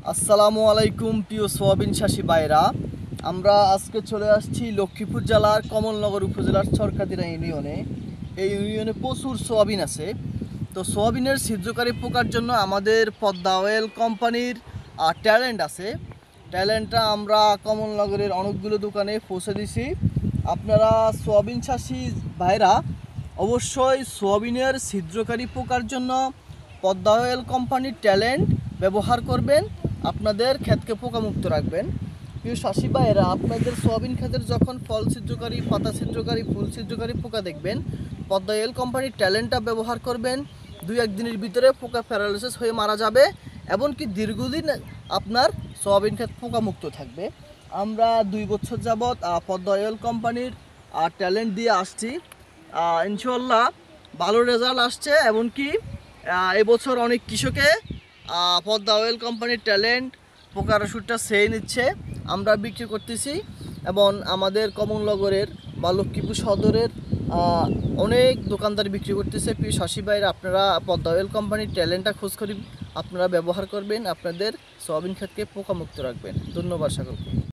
আসসালামু আলাইকুম প্রিয় সোয়াবিন চাষী ভাইরা। আমরা আজকে চলে আসছি লক্ষ্মীপুর জেলার কমলনগর উপজেলার চরকাদিরা ইউনিয়নে। এই ইউনিয়নে প্রচুর সোয়াবিন আছে। তো সোয়াবিনের ছিদ্রকারী পোকার জন্য আমাদের পদ্মা অয়েল কোম্পানির ট্যালেন্ট আছে। ট্যালেন্টটা আমরা কমলনগরের অনেকগুলো দোকানে পৌঁছে দিছি। আপনারা সোয়াবিন চাষী ভাইরা অবশ্যই সোয়াবিনের ছিদ্রকারী পোকার জন্য পদ্মা অয়েল কোম্পানির ট্যালেন্ট ব্যবহার করবেন। আপনাদের ক্ষেতকে পোকামুক্ত রাখবেন। প্রিয় চাষি ভাইয়েরা, আপনাদের সোয়াবিন ক্ষেতের যখন ফল ছিদ্রকারী, পাতা ছিদ্রকারী, ফুল ছিদ্রকারী পোকা দেখবেন, পদ্মা অয়েল কোম্পানির ট্যালেন্টটা ব্যবহার করবেন। 2-1 দিনের ভিতরে পোকা প্যারালাইসিস হয়ে মারা যাবে, এমনকি দীর্ঘদিন আপনার সোয়াবিন ক্ষেত পোকামুক্ত থাকবে। আমরা 2 বছর যাবৎ পদ্মা অয়েল কোম্পানির ট্যালেন্ট দিয়ে আসছি। ইনশাল্লাহ ভালো রেজাল্ট আসছে। এমনকি এবছর অনেক কৃষকে পদ্মা অয়েল কোম্পানির ট্যালেন্ট পোকার ওষুধটা সেই নিচ্ছে, আমরা বিক্রি করতেছি। এবং আমাদের কমলনগরের বা লক্ষ্মীপুর সদরের অনেক দোকানদার বিক্রি করতেছে। প্রিয় চাষী ভাইরা, আপনারা পদ্মা অয়েল কোম্পানির ট্যালেন্টটা খোঁজ করি আপনারা ব্যবহার করবেন, আপনাদের সয়াবিন ক্ষেতকে পোকামুক্ত রাখবেন। ধন্যবাদ সকলকে।